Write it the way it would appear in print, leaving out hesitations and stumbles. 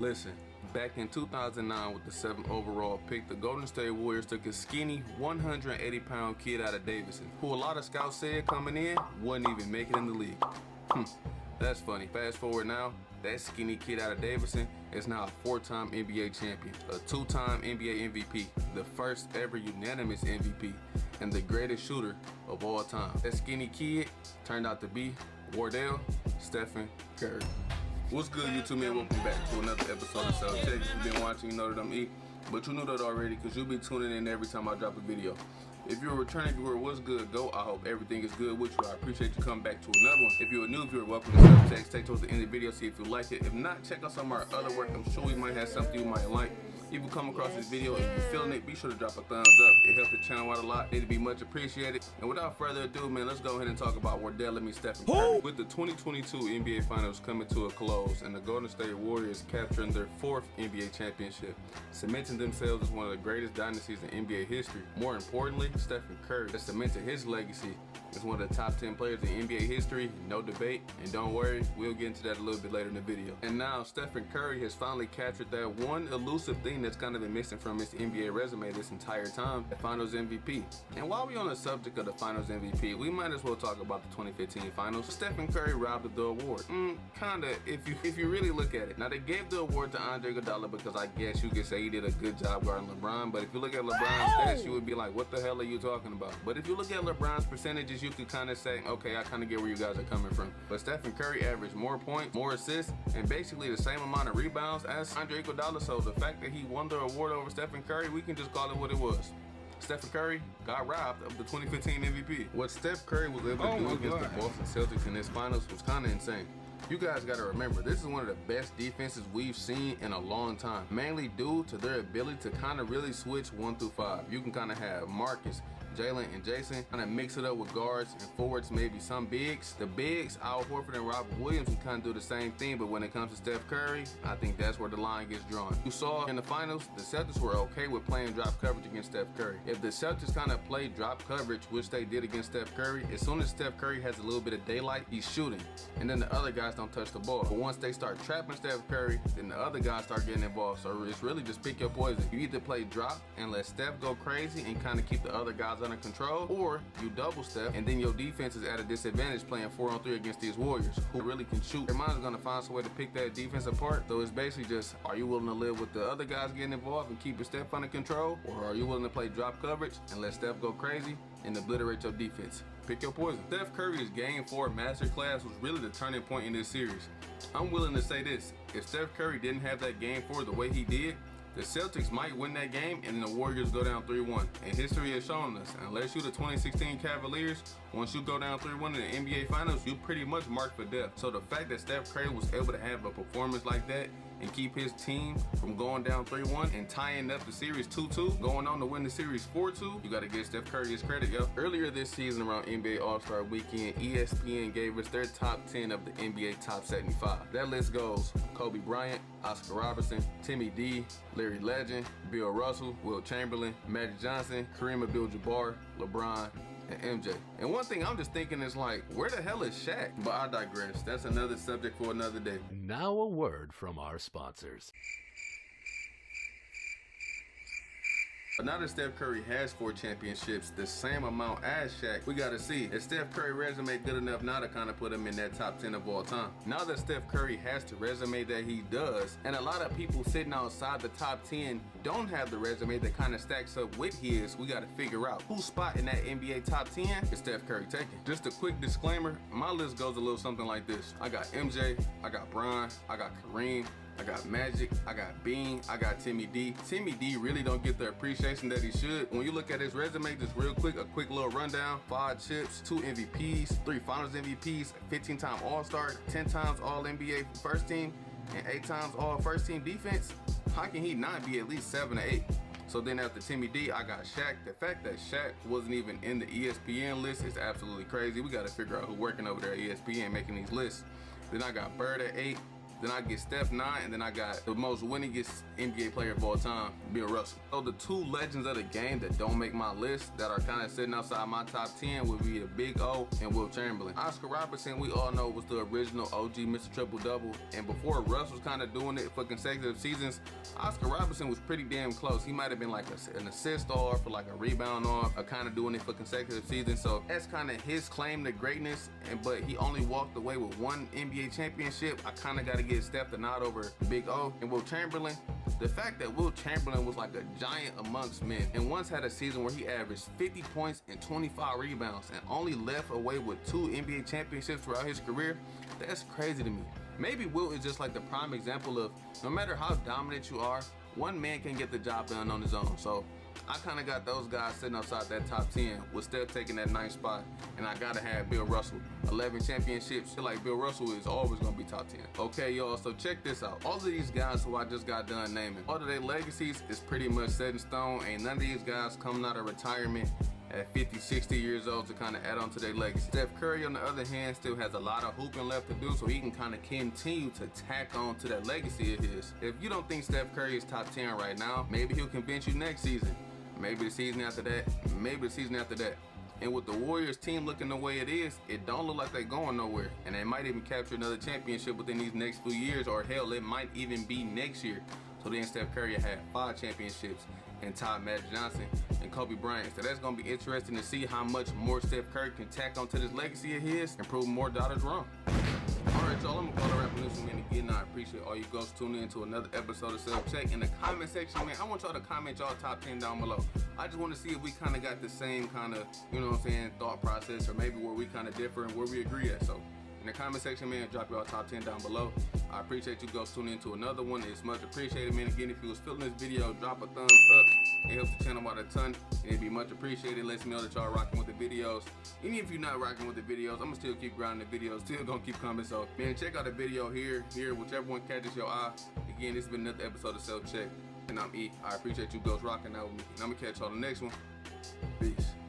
Listen, back in 2009 with the 7th overall pick, the Golden State Warriors took a skinny 180-pound kid out of Davidson, who a lot of scouts said coming in wouldn't even make it in the league. That's funny. Fast forward now, that skinny kid out of Davidson is now a 4-time NBA champion, a 2-time NBA MVP, the first ever unanimous MVP, and the greatest shooter of all time. That skinny kid turned out to be Wardell Stephen Curry. What's good, YouTube man? Welcome back to another episode of Self Check. If you've been watching, you know that I'm E, but you knew that already because you'll be tuning in every time I drop a video. If you're a returning viewer, what's good, go? I hope everything is good with you. I appreciate you coming back to another one. If you're a new viewer, welcome to Self Check. Stay towards the end of the video, see if you like it. If not, check out some of our other work. I'm sure we might have something you might like. If you come across this video and you're feeling it, be sure to drop a thumbs up. It helps the channel out a lot. It'd be much appreciated. And without further ado, man, let's go ahead and talk about Wardell Stephen Curry. With the 2022 NBA Finals coming to a close and the Golden State Warriors capturing their 4th NBA championship, cementing themselves as one of the greatest dynasties in NBA history. More importantly, Stephen Curry has cemented his legacy as one of the top 10 players in NBA history, no debate. And don't worry, we'll get into that a little bit later in the video. And now Stephen Curry has finally captured that one elusive thing that's kind of been missing from his NBA resume this entire time, the Finals MVP. And while we're on the subject of the Finals MVP, we might as well talk about the 2015 Finals. Stephen Curry robbed of the award. Kinda, if you really look at it. Now they gave the award to Andre Iguodala because I guess you could say he did a good job guarding LeBron, but if you look at LeBron's stats, you would be like, what the hell are you talking about? But if you look at LeBron's percentages, you could kind of say, okay, I kind of get where you guys are coming from. But Stephen Curry averaged more points, more assists, and basically the same amount of rebounds as Andre Iguodala. So the fact that he won the award over Stephen Curry, we can just call it what it was. Stephen Curry got robbed of the 2015 MVP. What Steph Curry was able to do against the Boston Celtics in this finals was kind of insane. You guys got to remember, this is one of the best defenses we've seen in a long time, mainly due to their ability to kind of really switch 1 through 5. You can kind of have Marcus, Jalen, and Jason kind of mix it up with guards and forwards, maybe some bigs. The bigs, Al Horford and Robert Williams, can kind of do the same thing, but when it comes to Steph Curry, I think that's where the line gets drawn. You saw in the finals, the Celtics were okay with playing drop coverage against Steph Curry. If the Celtics kind of played drop coverage, which they did against Steph Curry, as soon as Steph Curry has a little bit of daylight, he's shooting, and then the other guys don't touch the ball. But once they start trapping Steph Curry, then the other guys start getting involved. So it's really just pick your poison. You either play drop and let Steph go crazy and kind of keep the other guys under control, or you double step and then your defense is at a disadvantage playing 4-on-3 against these Warriors who really can shoot. Your mind is going to find some way to pick that defense apart. So it's basically just, are you willing to live with the other guys getting involved and keeping Steph under control, or are you willing to play drop coverage and let Steph go crazy and obliterate your defense? Pick your poison. Steph Curry's Game 4 masterclass was really the turning point in this series. I'm willing to say this, if Steph Curry didn't have that Game 4 the way he did, the Celtics might win that game and the Warriors go down 3-1. And history has shown us, unless you're the 2016 Cavaliers, once you go down 3-1 in the NBA Finals, you pretty much marked for death. So the fact that Steph Curry was able to have a performance like that and keep his team from going down 3-1 and tying up the series 2-2, going on to win the series 4-2, you gotta give Steph Curry his credit, yo. Earlier this season around NBA All-Star Weekend, ESPN gave us their top 10 of the NBA top 75. That list goes Kobe Bryant, Oscar Robertson, Timmy D, Larry Legend, Bill Russell, Wilt Chamberlain, Magic Johnson, Kareem Abdul-Jabbar, LeBron, and MJ. And one thing I'm just thinking is like, where the hell is Shaq? But I digress. That's another subject for another day. Now a word from our sponsors. But now that Steph Curry has 4 championships, the same amount as Shaq, we gotta see, is Steph Curry resume good enough now to kind of put him in that top 10 of all time? Now that Steph Curry has the resume that he does, and a lot of people sitting outside the top 10 don't have the resume that kind of stacks up with his, we gotta figure out whose spot in that NBA top 10 is Steph Curry taking. Just a quick disclaimer, my list goes a little something like this. I got MJ, I got Bron, I got Kareem, I got Magic, I got Bean, I got Timmy D. Timmy D really don't get the appreciation that he should. When you look at his resume, just real quick, a quick little rundown. 5 chips, 2 MVPs, 3 Finals MVPs, 15-time All-Star, 10 times All-NBA first team, and 8 times All-First Team defense. How can he not be at least 7 or 8? So then after Timmy D, I got Shaq. The fact that Shaq wasn't even in the ESPN list is absolutely crazy. We got to figure out who's working over there at ESPN making these lists. Then I got Bird at 8. Then I get Steph 9, and then I got the most winningest NBA player of all time, Bill Russell. So the two legends of the game that don't make my list, that are kind of sitting outside my top 10, would be the Big O and Wilt Chamberlain. Oscar Robertson, we all know, was the original OG Mr. Triple-Double, and before Russ was kind of doing it for consecutive seasons, Oscar Robertson was pretty damn close. He might have been like an assist star for like a rebound off, or kind of doing it for consecutive seasons. So that's kind of his claim to greatness, but he only walked away with one NBA championship. I kind of got to give Steph the nod over Big O. And Wilt Chamberlain, the fact that Wilt Chamberlain was like a giant amongst men and once had a season where he averaged 50 points and 25 rebounds and only left away with 2 NBA championships throughout his career, that's crazy to me. Maybe Wilt is just like the prime example of no matter how dominant you are, one man can get the job done on his own. So I kind of got those guys sitting outside that top 10 with Steph taking that 9th spot, and I gotta have Bill Russell. 11 championships, feel like Bill Russell is always gonna be top 10. Okay, y'all, so check this out. All of these guys who I just got done naming, all of their legacies is pretty much set in stone. Ain't none of these guys coming out of retirement at 50, 60 years old to kind of add on to their legacy. Steph Curry, on the other hand, still has a lot of hooping left to do, so he can kind of continue to tack on to that legacy of his. If you don't think Steph Curry is top 10 right now, maybe he'll convince you next season. Maybe the season after that, maybe the season after that. And with the Warriors team looking the way it is, it don't look like they're going nowhere. And they might even capture another championship within these next few years, or hell, it might even be next year. So then Steph Curry had 5 championships, and Todd Magic Johnson and Kobe Bryant. So that's going to be interesting to see how much more Steph Curry can tack onto this legacy of his and prove more doubters wrong. Alright, y'all, I'm going to call a wrap on this one again. I appreciate all you guys tuning in to another episode of Self Check. In the comment section, man, I want y'all to comment y'all top 10 down below. I just want to see if we kind of got the same kind of, you know what I'm saying, thought process, or maybe where we kind of differ and where we agree at. So in the comment section, man, drop y'all top 10 down below. I appreciate you guys tuning into another one. It's much appreciated, man. Again, if you was feeling this video, drop a thumbs up. It helps the channel out a ton, and it'd be much appreciated. It lets me know that y'all rocking with the videos. Even if you're not rocking with the videos, I'm gonna still keep grinding the videos, still gonna keep coming. So, man, check out the video here, whichever one catches your eye. Again, this has been another episode of Self Check, and I'm E. I appreciate you guys rocking out with me, and I'm gonna catch y'all on the next one. Peace.